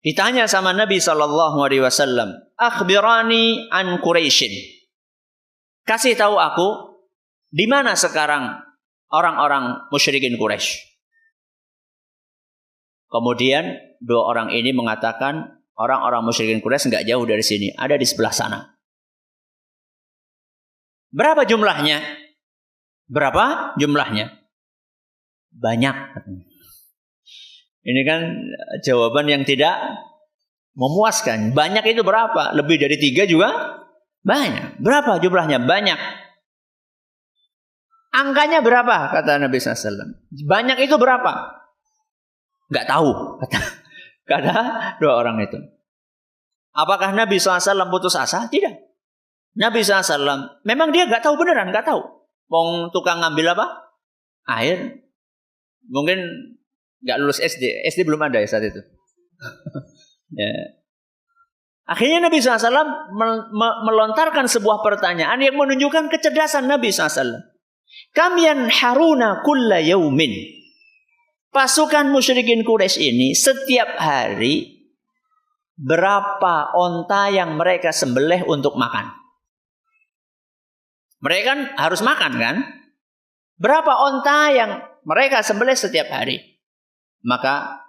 Ditanya sama Nabi SAW, akhbirani an Quraisyin. Kasih tahu aku, di mana sekarang orang-orang musyrikin Quraisy. Kemudian dua orang ini mengatakan, orang-orang musyrikin Quraisy enggak jauh dari sini, ada di sebelah sana. Berapa jumlahnya? Berapa jumlahnya? Banyak. Ini kan jawaban yang tidak memuaskan. Banyak itu berapa? Lebih dari 3 juga banyak. Berapa jumlahnya? Banyak. Angkanya berapa? Kata Nabi SAW. Banyak itu berapa? Enggak tahu. Kata dua orang itu. Apakah Nabi SAW putus asa? Tidak. Nabi SAW memang dia enggak tahu beneran. Enggak tahu. Wong tukang ngambil apa? Air. Mungkin nggak lulus SD. SD belum ada ya saat itu. Ya. Akhirnya Nabi SAW melontarkan sebuah pertanyaan yang menunjukkan kecerdasan Nabi SAW. Kam yanharuna kulla yaumin. Pasukan musyrikin Quraisy ini setiap hari berapa onta yang mereka sembelih untuk makan? Mereka kan harus makan kan? Berapa onta yang mereka sembelih setiap hari? Maka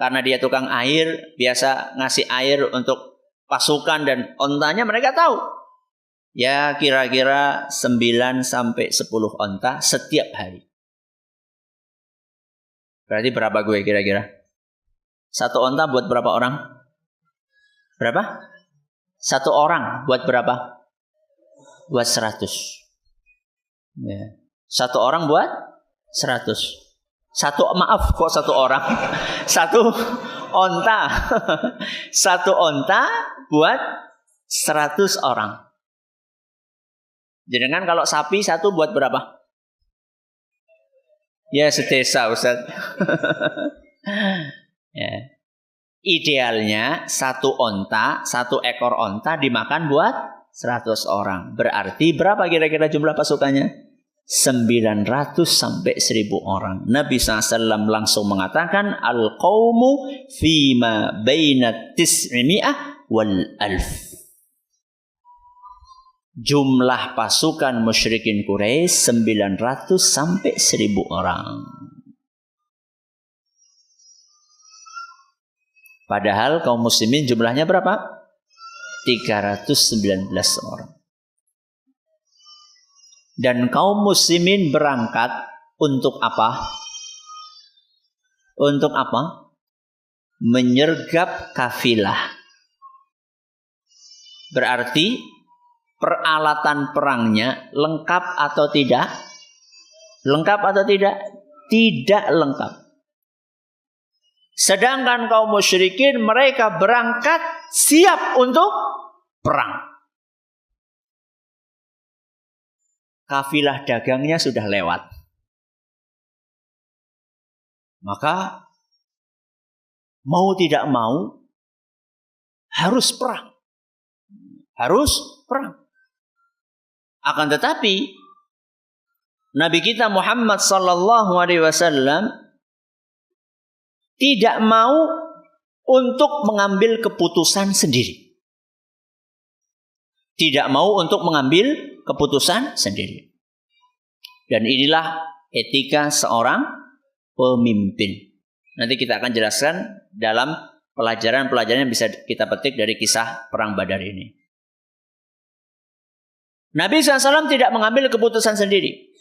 karena dia tukang air, biasa ngasih air untuk pasukan dan ontanya, mereka tahu. Ya kira-kira 9 sampai 10 onta setiap hari. Berarti berapa gue kira-kira? 1 onta buat berapa orang? Berapa? 1 orang buat berapa? Buat 100. Ya. 1 orang buat 100. Maaf kok 1 orang. 1 onta. 1 onta buat 100 orang. Jadi kan kalau sapi 1 buat berapa? Ya sedesa Ustaz. Ya. Idealnya 1 onta, 1 ekor onta dimakan buat 100 orang. Berarti berapa kira-kira jumlah pasukannya? 900 sampai 1000 orang. Nabi SAW langsung mengatakan, al-qawmu fima baina tis'imi'ah wal alf. Jumlah pasukan musyrikin Quraisy 900 sampai 1000 orang. Padahal kaum muslimin jumlahnya berapa? 319 orang. Dan kaum muslimin berangkat untuk apa? Untuk apa? Menyergap kafilah. Berarti peralatan perangnya lengkap atau tidak? Lengkap atau tidak? Tidak lengkap. Sedangkan kaum musyrikin mereka berangkat siap untuk perang. Kafilah dagangnya sudah lewat. Maka mau tidak mau harus perang. Harus perang. Akan tetapi Nabi kita Muhammad sallallahu alaihi wasallam tidak mau untuk mengambil keputusan sendiri. Tidak mau untuk mengambil keputusan sendiri. Dan inilah etika seorang pemimpin. Nanti kita akan jelaskan dalam pelajaran-pelajaran yang bisa kita petik dari kisah Perang Badar ini. Nabi SAW tidak mengambil keputusan sendiri.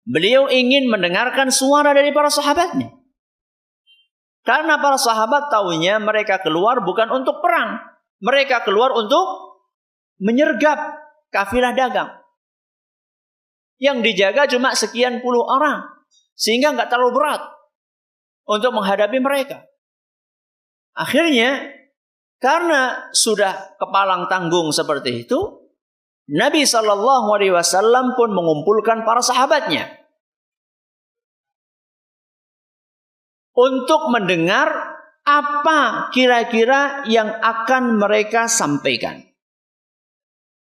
Beliau ingin mendengarkan suara dari para sahabatnya. Karena para sahabat tahunya mereka keluar bukan untuk perang. Mereka keluar untuk menyergap kafilah dagang. Yang dijaga cuma sekian puluh orang. Sehingga nggak terlalu berat untuk menghadapi mereka. Akhirnya, karena sudah kepalang tanggung seperti itu, Nabi SAW pun mengumpulkan para sahabatnya untuk mendengar apa kira-kira yang akan mereka sampaikan.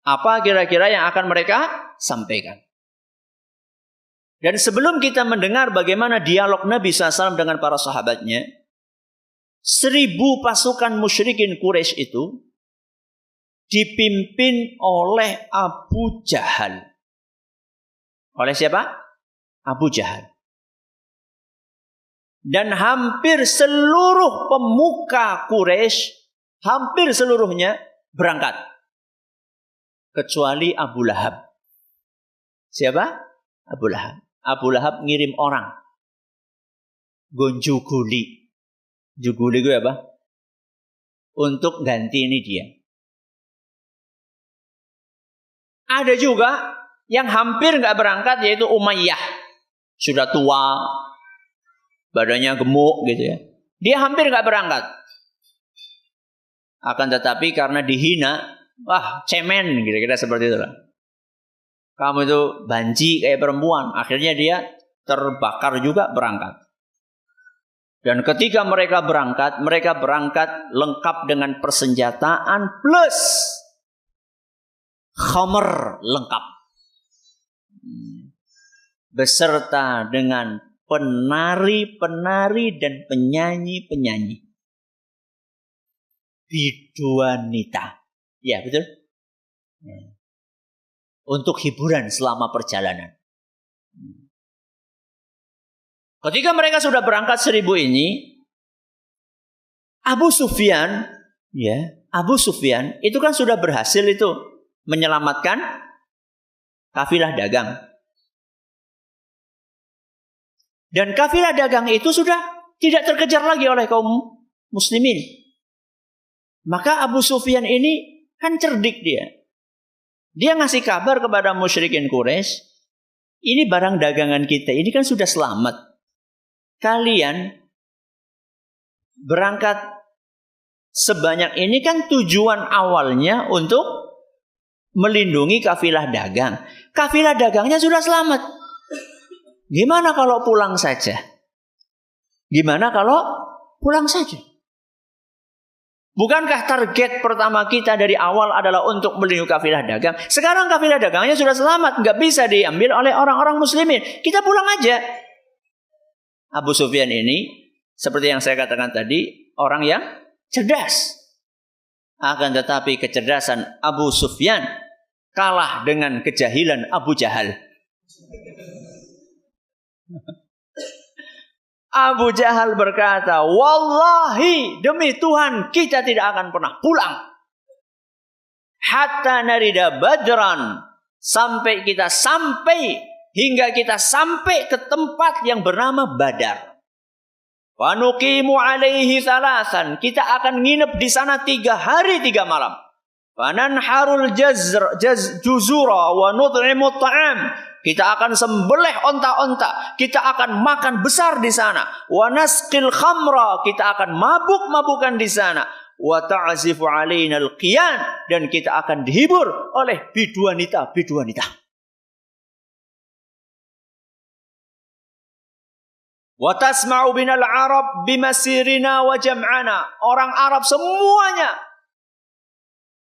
Apa kira-kira yang akan mereka sampaikan. Dan sebelum kita mendengar bagaimana dialog Nabi SAW dengan para sahabatnya, 1.000 pasukan musyrikin Quraisy itu dipimpin oleh Abu Jahal. Oleh siapa? Abu Jahal. Dan hampir seluruh pemuka Quraisy, hampir seluruhnya berangkat. Kecuali Abu Lahab. Siapa? Abu Lahab. Abu Lahab ngirim orang. Gonjuguli. Juguli itu apa? Untuk ganti ini dia. Ada juga yang hampir nggak berangkat, yaitu Umayyah. Sudah tua, badannya gemuk gitu ya. Dia hampir nggak berangkat. Akan tetapi karena dihina, wah cemen, kira-kira seperti itulah. Kamu itu banci kayak perempuan. Akhirnya dia terbakar juga berangkat. Dan ketika mereka berangkat lengkap dengan persenjataan plus khamr lengkap. Beserta dengan penari-penari dan penyanyi-penyanyi. Biduanita. Ya, betul? Untuk hiburan selama perjalanan. Ketika mereka sudah berangkat 1.000 ini, Abu Sufyan itu kan sudah berhasil itu menyelamatkan kafilah dagang. Dan kafilah dagang itu sudah tidak terkejar lagi oleh kaum muslimin. Maka Abu Sufyan ini kan cerdik dia. Dia ngasih kabar kepada musyrikin Quraisy, ini barang dagangan kita, ini kan sudah selamat. Kalian berangkat sebanyak ini kan tujuan awalnya untuk melindungi kafilah dagang. Kafilah dagangnya sudah selamat. Gimana kalau pulang saja? Bukankah target pertama kita dari awal adalah untuk melindungi kafilah dagang? Sekarang kafilah dagangnya sudah selamat, nggak bisa diambil oleh orang-orang muslimin. Kita pulang aja. Abu Sufyan ini, seperti yang saya katakan tadi, orang yang cerdas. Akan tetapi kecerdasan Abu Sufyan kalah dengan kejahilan Abu Jahal. Abu Jahal berkata, wallahi demi Tuhan kita tidak akan pernah pulang. Hatta narida badran. Hingga kita sampai ke tempat yang bernama Badar. Wa nuqimu alaihi salasan. Kita akan nginep di sana 3 hari 3 malam. Wa nanharul juzura wa nut'imu ta'am. Kita akan sembelih onta-onta. Kita akan makan besar di sana. Wa nasqil khamra. Kita akan mabuk-mabukan di sana. Wa ta'zifu alaina al-qiyan. Dan kita akan dihibur oleh biduanita. Wa tasma'u binal Arab bimasirina wa jam'ana. Orang Arab semuanya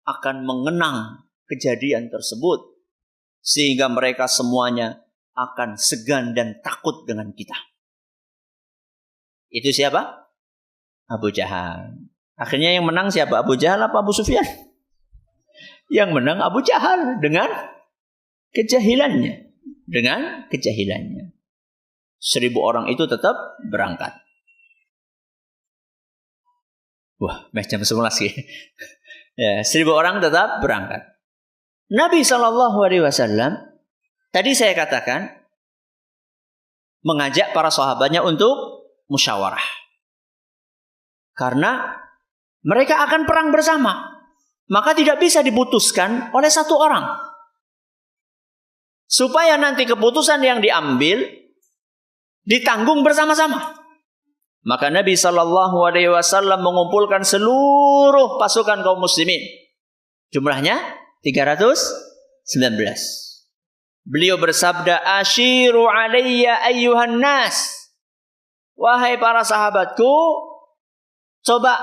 akan mengenang kejadian tersebut. Sehingga mereka semuanya akan segan dan takut dengan kita. Itu siapa? Abu Jahal. Akhirnya yang menang siapa? Abu Jahal apa Abu Sufyan? Yang menang Abu Jahal dengan kejahilannya. 1.000 orang itu tetap berangkat. Wah, jam 11 sih. Ya, 1.000 orang tetap berangkat. Nabi SAW tadi saya katakan mengajak para sahabatnya untuk musyawarah. Karena mereka akan perang bersama. Maka tidak bisa diputuskan oleh satu orang. Supaya nanti keputusan yang diambil ditanggung bersama-sama. Maka Nabi SAW mengumpulkan seluruh pasukan kaum muslimin. Jumlahnya 319. Beliau bersabda, "Ashiru alayya ayyuhan nas." Wahai para sahabatku, coba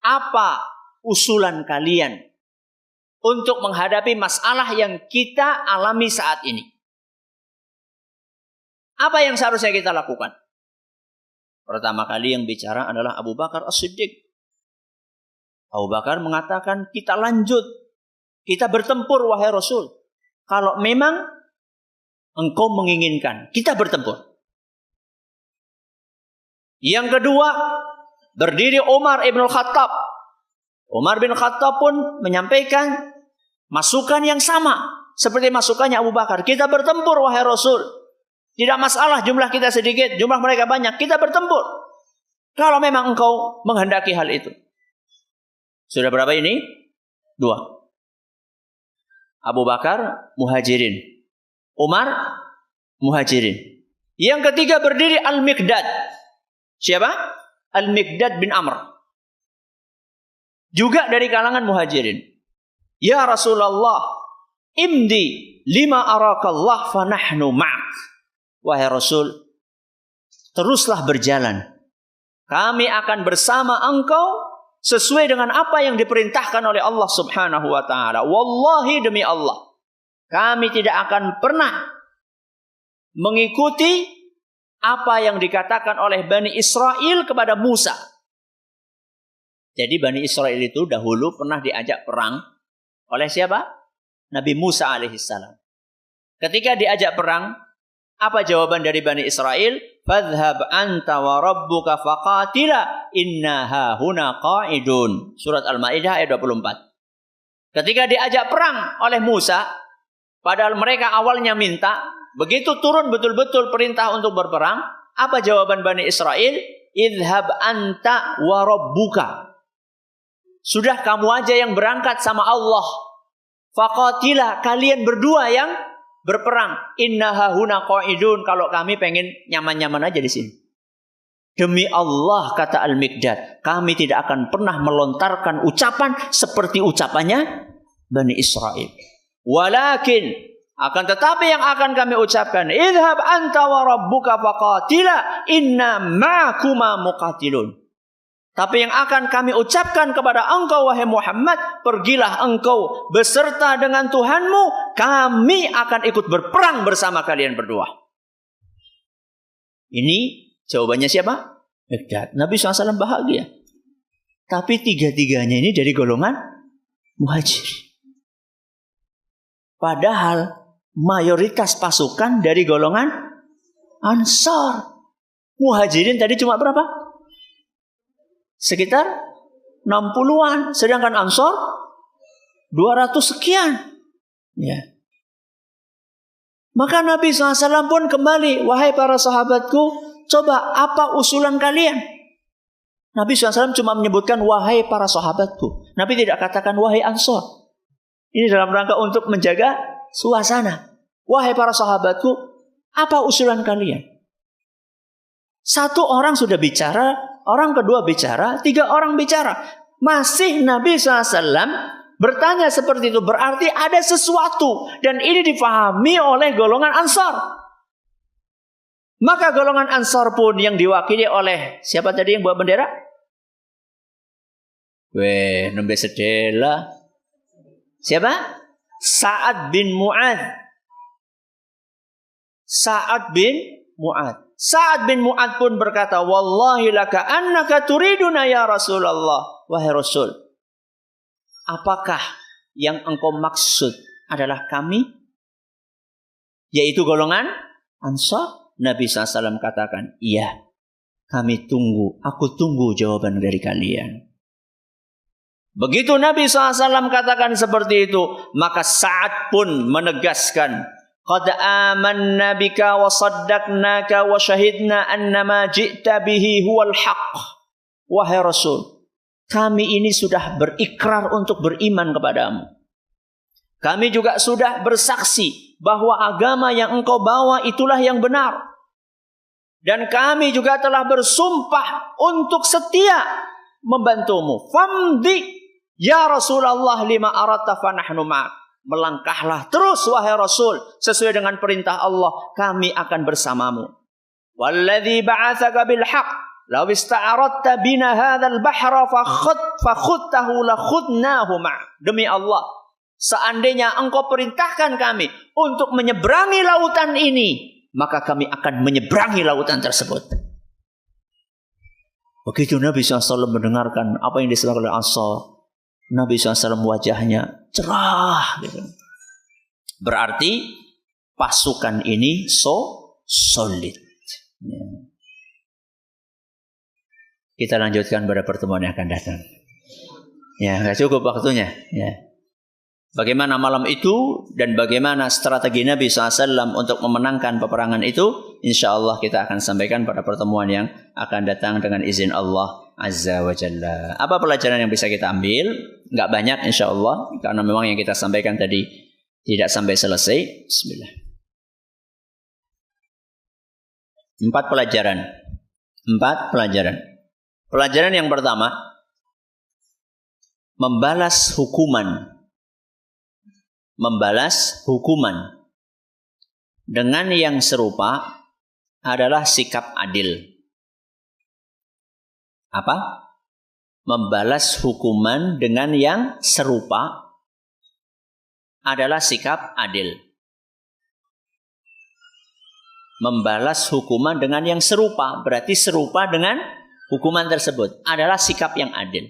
apa usulan kalian untuk menghadapi masalah yang kita alami saat ini? Apa yang seharusnya kita lakukan? Pertama kali yang bicara adalah Abu Bakar As-Siddiq. Abu Bakar mengatakan, kita lanjut. Kita bertempur, wahai Rasul. Kalau memang engkau menginginkan, kita bertempur. Yang kedua, berdiri Umar ibn Khattab. Umar bin Khattab pun menyampaikan masukan yang sama. Seperti masukannya Abu Bakar. Kita bertempur, wahai Rasul. Tidak masalah jumlah kita sedikit, jumlah mereka banyak. Kita bertempur. Kalau memang engkau menghendaki hal itu. Sudah berapa ini? 2. Abu Bakar, Muhajirin. Umar, Muhajirin. Yang ketiga berdiri Al-Miqdad. Siapa? Al-Miqdad bin Amr. Juga dari kalangan Muhajirin. Ya Rasulullah, imdi lima arakallah fanahnu ma'ak. Wahai Rasul, teruslah berjalan. Kami akan bersama engkau sesuai dengan apa yang diperintahkan oleh Allah Subhanahu wa taala. Wallahi, demi Allah, kami tidak akan pernah mengikuti apa yang dikatakan oleh Bani Israel kepada Musa. Jadi Bani Israel itu dahulu pernah diajak perang oleh siapa? Nabi Musa alaihissalam. Ketika diajak perang, apa jawaban dari Bani Israel? Fadhhab anta wa rabbuka faqatila inna hahuna qa'idun. Surat Al-Maidah ayat 24. Ketika diajak perang oleh Musa, padahal mereka awalnya minta, begitu turun betul-betul perintah untuk berperang, apa jawaban Bani Israel? Idhhab anta wa rabbuka. Sudah kamu aja yang berangkat sama Allah. Faqatila, kalian berdua yang berperang. Inna hahuna qa'idun, kalau kami pengen nyaman-nyaman aja di sini. Demi Allah, kata Al-Miqdad, kami tidak akan pernah melontarkan ucapan seperti ucapannya Bani Israel. Walakin, akan tetapi yang akan kami ucapkan, idhab anta wa rabbuka faqatila inna ma'akuma muqatilun. Tapi yang akan kami ucapkan kepada engkau, wahai Muhammad, pergilah engkau beserta dengan Tuhanmu, kami akan ikut berperang bersama kalian berdua. Ini jawabannya siapa? Miqdad. Nabi SAW bahagia. Tapi tiga-tiganya ini dari golongan Muhajir. Padahal mayoritas pasukan dari golongan Ansar. Muhajirin tadi cuma berapa? Sekitar 60-an. Sedangkan Ansar 200 sekian. Ya. Maka Nabi SAW pun kembali. Wahai para sahabatku, coba apa usulan kalian? Nabi SAW cuma menyebutkan wahai para sahabatku. Nabi tidak katakan wahai Ansar. Ini dalam rangka untuk menjaga suasana. Wahai para sahabatku, apa usulan kalian? Satu orang sudah bicara, orang kedua bicara, 3 orang bicara. Masih Nabi SAW bertanya seperti itu. Berarti ada sesuatu. Dan ini difahami oleh golongan Ansar. Maka golongan Ansar pun yang diwakili oleh siapa tadi yang bawa bendera? Nembe sedela. Siapa? Sa'ad bin Mu'adz. Sa'ad bin Mu'adz. Sa'ad bin Mu'adz pun berkata, wallahi laka annaka turiduna ya Rasulullah. Wahai Rasul, apakah yang engkau maksud adalah kami? Yaitu golongan Ansar? Nabi SAW katakan, iya, kami tunggu. Aku tunggu jawaban dari kalian. Begitu Nabi SAW katakan seperti itu, maka Sa'ad pun menegaskan, qad amanna bika wa saddaqnaka wa syahidna annama ji'ta bihi huwal haqq. Wahai Rasul, kami ini sudah berikrar untuk beriman kepadamu. Kami juga sudah bersaksi bahwa agama yang engkau bawa itulah yang benar. Dan kami juga telah bersumpah untuk setia membantumu. Famdi ya Rasulullah lima aratta fanahnu ma'ak. Melangkahlah terus wahai Rasul sesuai dengan perintah Allah, kami akan bersamamu. Walladzi ba'atsaka bil haqq law ista'aradta bina hadzal bahra fakhuttahu lakhudnahu ma'. Demi Allah, seandainya engkau perintahkan kami untuk menyeberangi lautan ini, maka kami akan menyeberangi lautan tersebut. Begitu Nabi SAW mendengarkan apa yang disampaikan oleh Asa, Nabi SAW wajahnya cerah. Gitu. Berarti pasukan ini solid. Ya. Kita lanjutkan pada pertemuan yang akan datang. Ya, nggak cukup waktunya. Ya. Bagaimana malam itu dan bagaimana strategi Nabi SAW untuk memenangkan peperangan itu, insya Allah kita akan sampaikan pada pertemuan yang akan datang dengan izin Allah Azza wa Jalla. Apa pelajaran yang bisa kita ambil? Nggak banyak insya Allah, karena memang yang kita sampaikan tadi tidak sampai selesai. Bismillah. 4 pelajaran. Pelajaran yang pertama, membalas hukuman dengan yang serupa adalah sikap adil. Apa? Membalas hukuman dengan yang serupa adalah sikap adil. Membalas hukuman dengan yang serupa, berarti serupa dengan hukuman tersebut adalah sikap yang adil.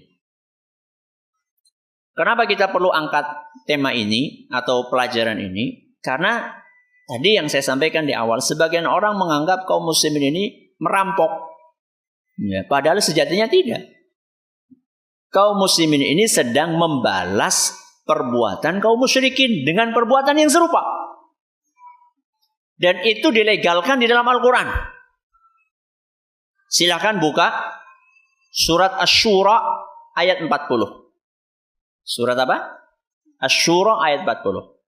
Kenapa kita perlu angkat tema ini atau pelajaran ini? Karena tadi yang saya sampaikan di awal, sebagian orang menganggap kaum muslimin ini merampok. Ya, padahal sejatinya tidak. Kaum muslimin ini sedang membalas perbuatan kaum musyrikin dengan perbuatan yang serupa. Dan itu dilegalkan di dalam Al-Quran. Silakan buka surat Asy-Syura ayat 40. Surat apa? Asy-Syura ayat 40.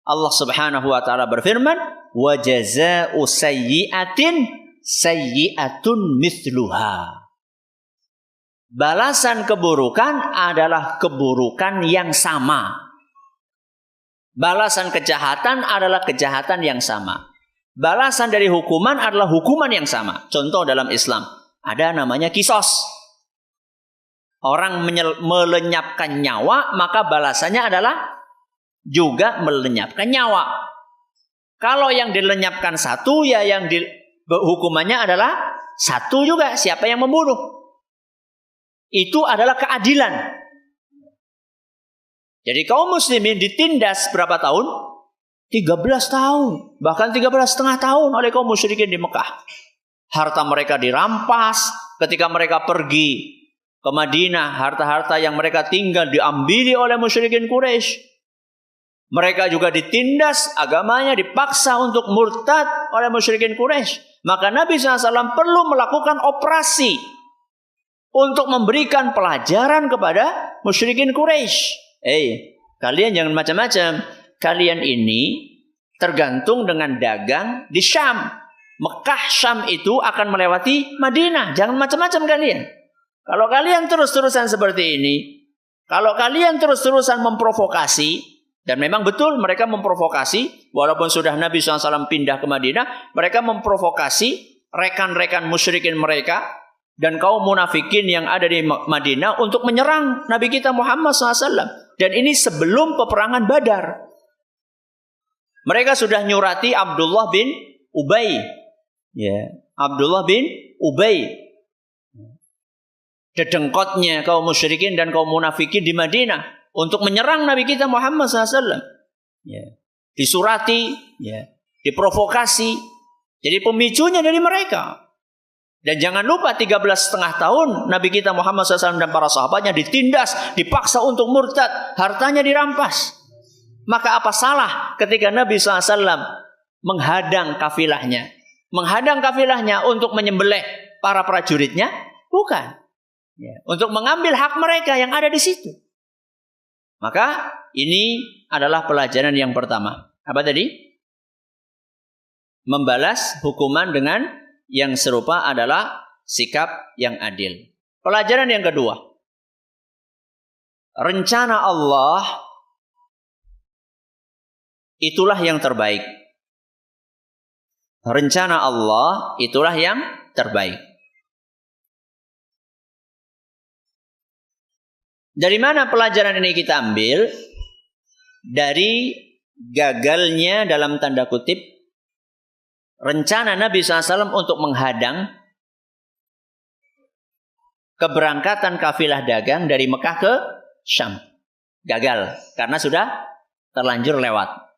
Allah Subhanahu wa taala berfirman, "Wa jazaa'u sayyi'atin sayyi'atun mithluha." Balasan keburukan adalah keburukan yang sama. Balasan kejahatan adalah kejahatan yang sama. Balasan dari hukuman adalah hukuman yang sama. Contoh dalam Islam, ada namanya kisos. Orang melenyapkan nyawa, maka balasannya adalah juga melenyapkan nyawa. Kalau yang dilenyapkan satu, ya yang hukumannya adalah satu juga. Siapa yang membunuh? Itu adalah keadilan. Jadi kaum muslimin ditindas berapa tahun? 13 tahun. Bahkan 13,5 tahun oleh kaum musyrikin di Mekah. Harta mereka dirampas. Ketika mereka pergi ke Madinah, harta-harta yang mereka tinggal diambili oleh musyrikin Quraisy. Mereka juga ditindas, agamanya dipaksa untuk murtad oleh musyrikin Quraisy. Maka Nabi SAW perlu melakukan operasi untuk memberikan pelajaran kepada musyrikin Quraisy. Kalian jangan macam-macam. Kalian ini tergantung dengan dagang di Syam. Mekah Syam itu akan melewati Madinah. Jangan macam-macam kalian. Kalau kalian terus-terusan seperti ini, kalau kalian terus-terusan memprovokasi, dan memang betul mereka memprovokasi, walaupun sudah Nabi SAW pindah ke Madinah, mereka memprovokasi rekan-rekan musyrikin mereka dan kaum munafikin yang ada di Madinah untuk menyerang Nabi kita Muhammad SAW. Dan ini sebelum peperangan Badar. Mereka sudah nyurati Abdullah bin Ubay. Ya, Abdullah bin Ubay. Dedengkotnya kaum musyrikin dan kaum munafikin di Madinah untuk menyerang Nabi kita Muhammad SAW. Ya. Disurati, ya. Diprovokasi. Jadi pemicunya dari mereka. Dan jangan lupa 13,5 tahun Nabi kita Muhammad SAW dan para sahabatnya ditindas, dipaksa untuk murtad, hartanya dirampas. Maka apa salah ketika Nabi SAW menghadang kafilahnya? Menghadang kafilahnya untuk menyembelih para prajuritnya? Bukan. Ya, untuk mengambil hak mereka yang ada di situ. Maka ini adalah pelajaran yang pertama. Apa tadi? Membalas hukuman dengan yang serupa adalah sikap yang adil. Pelajaran yang kedua. Rencana Allah itulah yang terbaik. Rencana Allah itulah yang terbaik. Dari mana pelajaran ini kita ambil? Dari gagalnya dalam tanda kutip rencana Nabi SAW untuk menghadang keberangkatan kafilah dagang dari Mekah ke Syam. Gagal karena sudah terlanjur lewat.